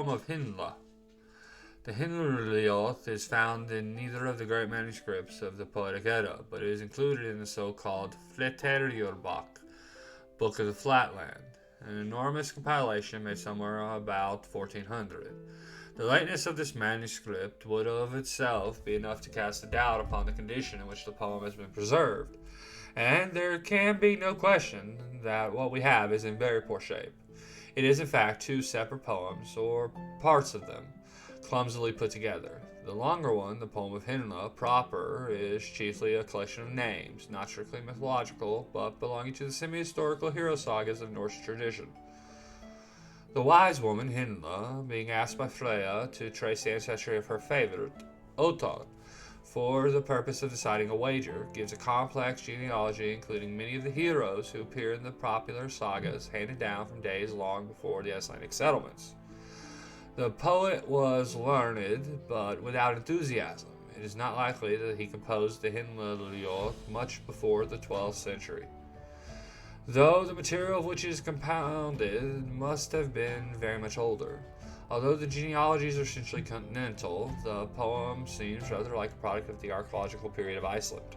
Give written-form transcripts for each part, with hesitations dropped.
poem of Hyndla. The Hyndluljóð is found in neither of the great manuscripts of the Poetic Edda, but it is included in the so-called Fleteyrjordbók, Book of the Flatland, an enormous compilation made somewhere about 1400. The lateness of this manuscript would of itself be enough to cast a doubt upon the condition in which the poem has been preserved, and there can be no question that what we have is in very poor shape. It is in fact two separate poems, or parts of them, clumsily put together. The longer one, the poem of Hyndla proper, is chiefly a collection of names, not strictly mythological, but belonging to the semi-historical hero sagas of Norse tradition. The wise woman, Hyndla, being asked by Freyja to trace the ancestry of her favorite, Ottar, for the purpose of deciding a wager, gives a complex genealogy including many of the heroes who appear in the popular sagas handed down from days long before the Icelandic settlements. The poet was learned, but without enthusiasm. It is not likely that he composed the Hyndluljóð much before the 12th century, though the material of which it is compounded must have been very much older. Although the genealogies are essentially continental, the poem seems rather like a product of the archaeological period of Iceland.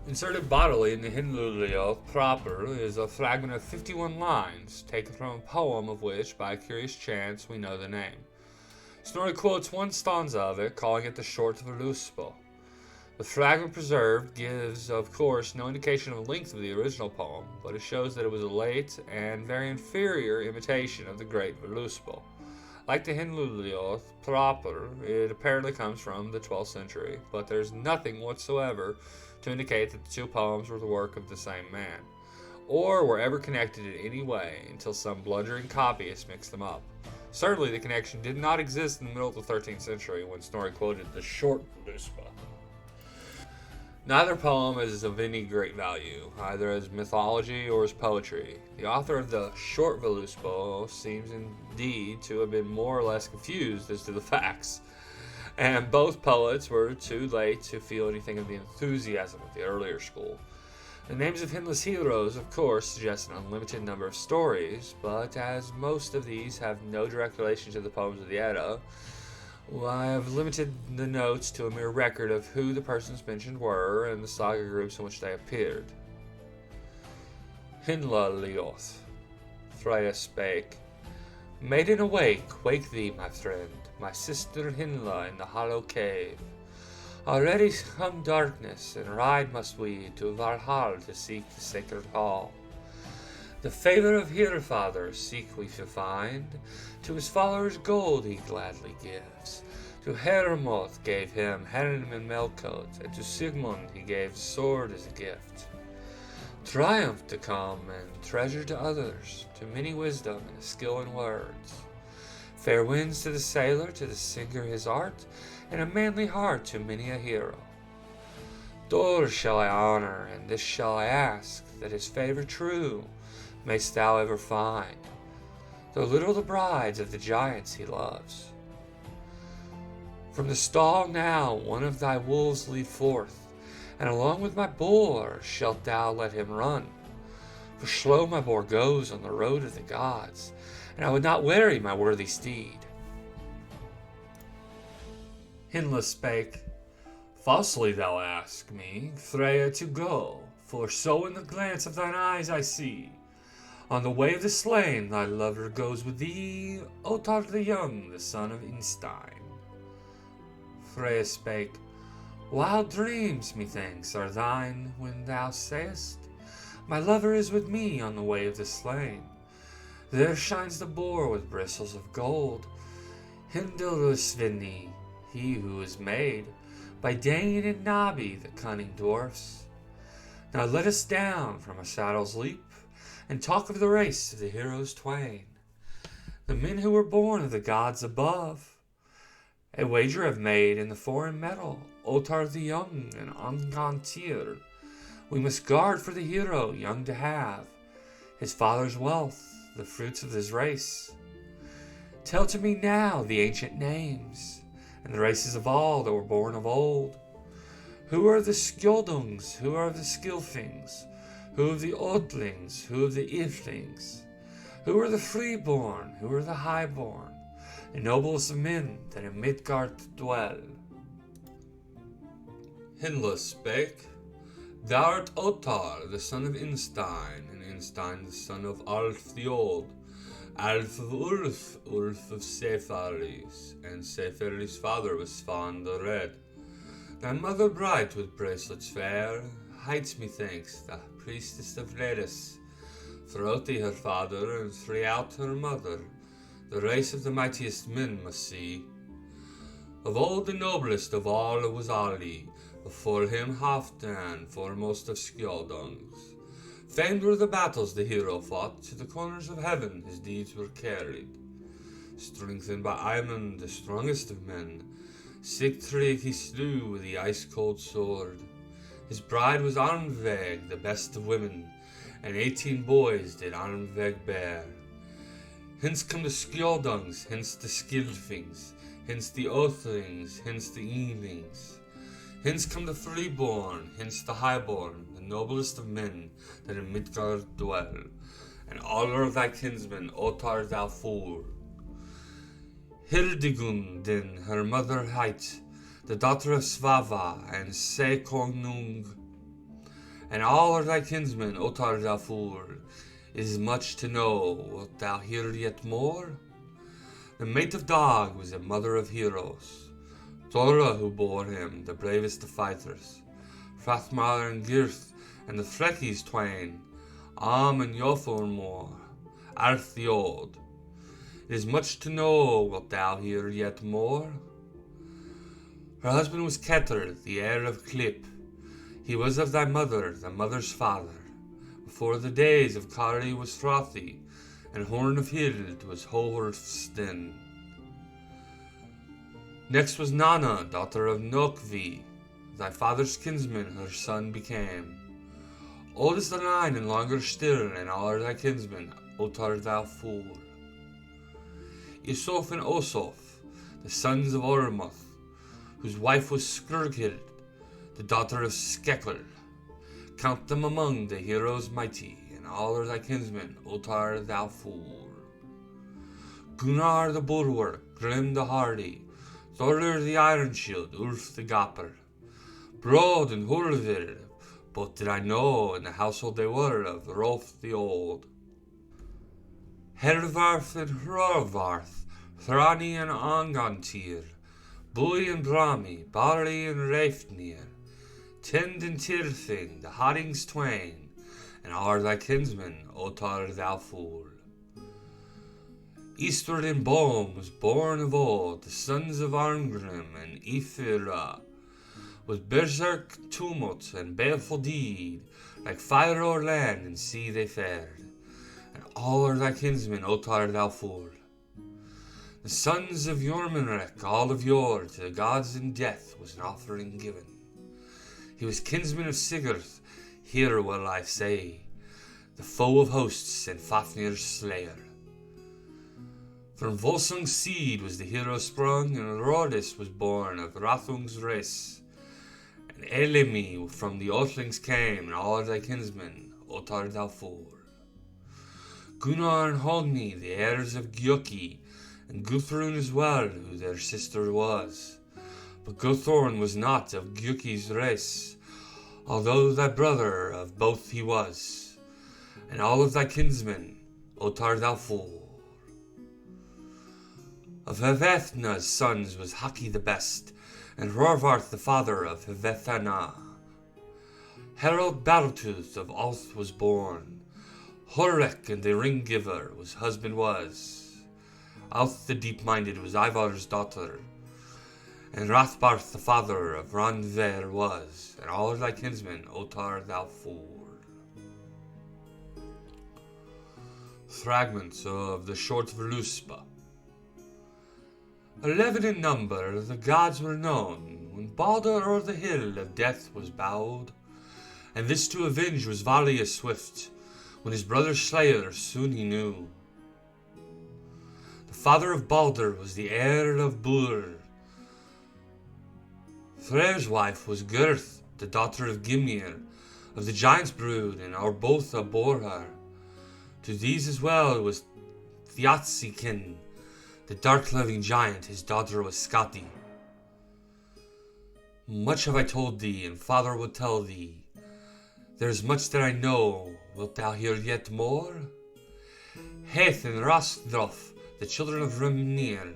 Inserted bodily in the Hyndluljóð proper is a fragment of 51 lines, taken from a poem of which, by a curious chance, we know the name. Snorri quotes one stanza of it, calling it the Short Völuspá. The fragment preserved gives, of course, no indication of the length of the original poem, but it shows that it was a late and very inferior imitation of the great Völuspá. Like the Hyndluljóð proper, it apparently comes from the 12th century, but there's nothing whatsoever to indicate that the two poems were the work of the same man, or were ever connected in any way until some blundering copyist mixed them up. Certainly the connection did not exist in the middle of the 13th century when Snorri quoted the Short Völuspá. Neither poem is of any great value, either as mythology or as poetry. The author of the Short Völuspá seems indeed to have been more or less confused as to the facts, and both poets were too late to feel anything of the enthusiasm of the earlier school. The names of Hyndla's heroes, of course, suggest an unlimited number of stories, but as most of these have no direct relation to the poems of the Edda, I have limited the notes to a mere record of who the persons mentioned were and the saga groups in which they appeared. Hyndluljóð. Freyja spake, Maiden awake, wake thee, my friend, my sister Hyndla in the hollow cave. Already come darkness, and ride must we to Valhall to seek the sacred hall. The favor of Hyrfather seek we to find, to his followers gold he gladly gives. To Hermoth gave him helm and mailcoat, and to Sigmund he gave the sword as a gift. Triumph to come, and treasure to others, to many wisdom and skill in words. Fair winds to the sailor, to the singer his art, and a manly heart to many a hero. Thor shall I honor, and this shall I ask, that his favor true mayst thou ever find, though little the brides of the giants he loves. From the stall now one of thy wolves lead forth, and along with my boar shalt thou let him run. For slow my boar goes on the road of the gods, and I would not weary my worthy steed. Hyndla spake, Falsely thou ask me, Freyja, to go, for so in the glance of thine eyes I see. On the way of the slain thy lover goes with thee, Ottar the young, the son of Instein. Freyja spake, Wild dreams, methinks, are thine when thou sayest, My lover is with me on the way of the slain. There shines the boar with bristles of gold, Hyndluljóðis, he who is made by Dane and Nobby, the cunning dwarfs. Now let us down from our saddles leap, and talk of the race of the heroes twain, the men who were born of the gods above. A wager have made in the foreign metal, Ottar the young and Angantyr. We must guard for the hero young to have, his father's wealth, the fruits of his race. Tell to me now the ancient names, and the races of all that were born of old. Who are the Skjoldungs, who are the Skilfings, who of the Odlings, who of the Iflings, Who are the freeborn? Who are the highborn? The noblest of men that in Midgard dwell. Hyndla spake, Thou art Ottar, the son of Innstein, and Innstein the son of Alf the Old, Alf of Ulf, Ulf of Sefaris, and Sefaris' father was Svan the Red. Thy mother bright with bracelets fair, hides methinks the priestess of Ledis, throughout her father, and throughout her mother, the race of the mightiest men must see. Of old the noblest of all was Ali, before him Halfdan, foremost of Skjoldungs. Famed were the battles the hero fought, to the corners of heaven his deeds were carried. Strengthened by Aemon, the strongest of men, Sigtrig he slew with the ice-cold sword. His bride was Armveg, the best of women, and 18 boys did Armveg bear. Hence come the Skjoldungs, hence the Skildfings, hence the Othlings, hence the Ylings. Hence come the freeborn, hence the highborn, the noblest of men that in Midgard dwell, and all are thy kinsmen, Ottar thou fool. Hildigun then her mother hight, the daughter of Svava and Sekonung, and all are thy kinsmen, Ottar thou fool. Is much to know, wilt thou hear yet more? The mate of Dag was the mother of heroes, Thora who bore him, the bravest of fighters, Hrathmar and Girth, and the Frekis twain, Am and Jofurmor, Arth the Old. It is much to know, wilt thou hear yet more? Her husband was Keter, the heir of Klip. He was of thy mother, the mother's father. Before the days of Kari was Frothy, and Horn of Hild was Hohorf's den. Next was Nanna, daughter of Nokvi. Thy father's kinsman her son became. Old is the line and longer still, and all are thy kinsmen, Ottar thou fool. Isof and Osof, the sons of Ormuth, whose wife was Skurghild, the daughter of Skekel. Count them among the heroes mighty, and all are thy kinsmen, Ottar thou fool. Gunnar the bulwark, Grim the hardy, Thorur the iron shield, Ulf the gapper. Broad and Hurlvir, both did I know, in the household they were of Rolf the old. Hervarth and Hrorvarth, Thrani and Angantyr, Bui and Brami, Barley and Reifnir, Tind and Tirthing, the Haddings twain, and are thy kinsmen, Ottar thou fool. Eastward in Bohm was born of old the sons of Arngrim and Ifira, with berserk tumult and baleful deed, like fire o'er land and sea they fared, and all are thy kinsmen, Ottar thou fool. The sons of Jormunrek, all of yore, to the gods in death was an offering given. He was kinsman of Sigurd, here will I say, the foe of hosts and Fafnir's slayer. From Volsung's seed was the hero sprung, and Rodis was born of Rathung's race. And Elimi from the Othlings came, and all thy kinsmen, Ottar thou fool. Gunnar and Hogni, the heirs of Gjuki, and Guthrun as well, who their sister was. But Guthorn was not of Gjuki's race, although thy brother of both he was. And all of thy kinsmen, Ottar thou fool. Of Hvethna's sons was Haki the best, and Rorvarth the father of Hvethana. Harold Battletooth of Alth was born. Horek and the ring-giver was husband was. Alth the deep-minded was Ivar's daughter, and Rathbarth the father of Randver was, and all thy kinsmen, Ottar thou fool. Fragments of the short Vluspa. 11 in number, the gods were known, when Baldur o'er the hill of death was bowed, and this to avenge was Valius swift, when his brother's slayer soon he knew. The father of Baldur was the heir of Bur. Freyja's wife was Girth, the daughter of Gimir, of the giant's brood, and Arbotha bore her. To these as well was Thiatsikin, the dark living giant, his daughter was Skati. Much have I told thee, and father will tell thee. There is much that I know, wilt thou hear yet more? Heth and Rastdroth, the children of Remnir.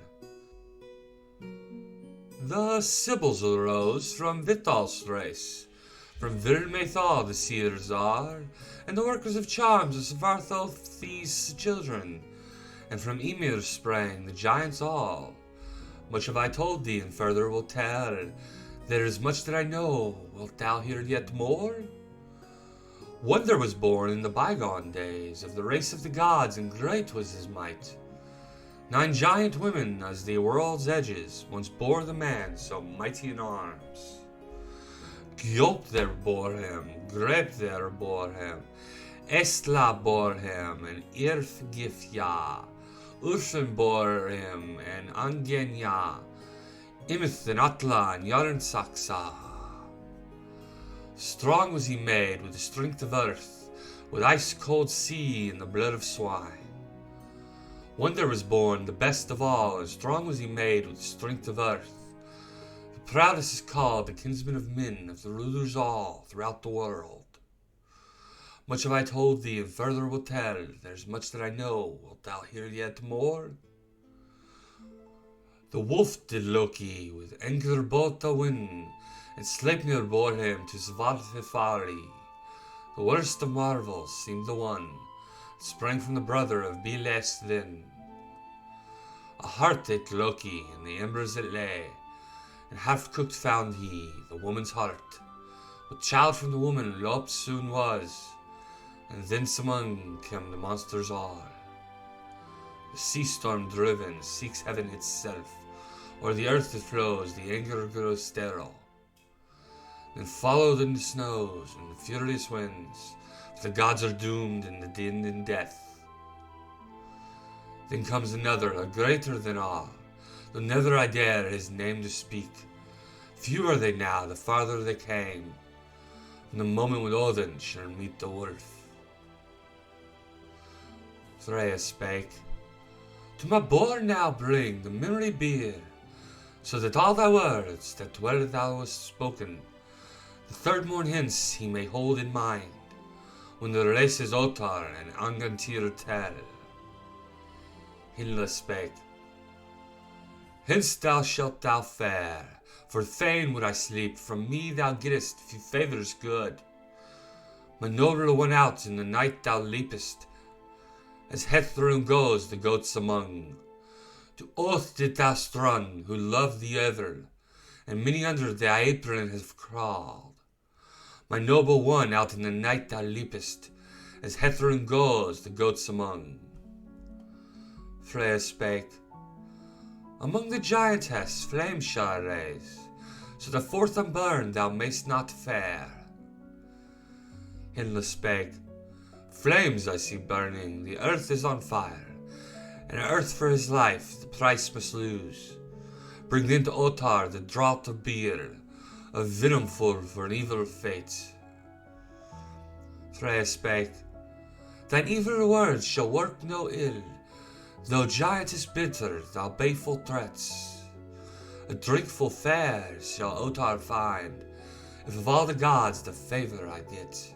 The Sibyls arose from Vital's race, from Virmethal the seers are, and the workers of charms of Svarthoth's children, and from Ymir sprang the giants all. Much have I told thee, and further will tell. There is much that I know, wilt thou hear yet more? Wonder was born in the bygone days of the race of the gods, and great was his might. 9 giant women, as the world's edges, once bore the man so mighty in arms. Gjop there bore him, Grep there bore him, Estla bore him, and Irfgifja, Urfen bore him, and Angenya, Imith and Atla and Yarnsaksa. Strong was he made with the strength of earth, with ice-cold sea and the blood of swine. Wonder was born, the best of all, and strong was he made with the strength of earth. The proudest is called the kinsman of men, of the rulers all throughout the world. Much have I told thee, and further will tell. There's much that I know, wilt thou hear yet more? The wolf did Loki with Engerbota win, and Sleipnir bore him to Svarthifari. The worst of marvels seemed the one that sprang from the brother of Biles then. A heart ate Loki in the embers it lay, and half-cooked found he the woman's heart. With child from the woman Lop soon was, and thence among came the monsters all. The sea storm driven seeks heaven itself, or the earth that flows, the anger grows sterile. Then followed in the snows and the furious winds, for the gods are doomed in the din and death. Then comes another, a greater than all, though never I dare his name to speak. Few are they now, the farther they came, from the moment when Odin shall meet the wolf. Freyja spake, to my boar now bring the memory beer, so that all thy words that where thou hast spoken, the third morn hence he may hold in mind, when the races Ottar and Angantyr tell. Hyndla spake, hence thou shalt thou fare, for fain would I sleep, from me thou gettest favours good. My noble went out in the night thou leapest, as Hethrun goes the goats among. To oath did thou strun, who loved thee ever, and many under thy apron have crawled. My noble one out in the night thou leapest, as Hethrun goes the goats among. Freyja spake, among the giantess flames shall I raise, so that forth unburned thou mayst not fare. Hyndla spake, flames I see burning, the earth is on fire, and earth for his life the price must lose. Bring then to Ottar the draught of beer, of venom full for an evil fate. Freyja spake, thine evil words shall work no ill, though giantess bitter thou baleful threats. A drinkful fair shall Ottar find, if of all the gods the favour I get.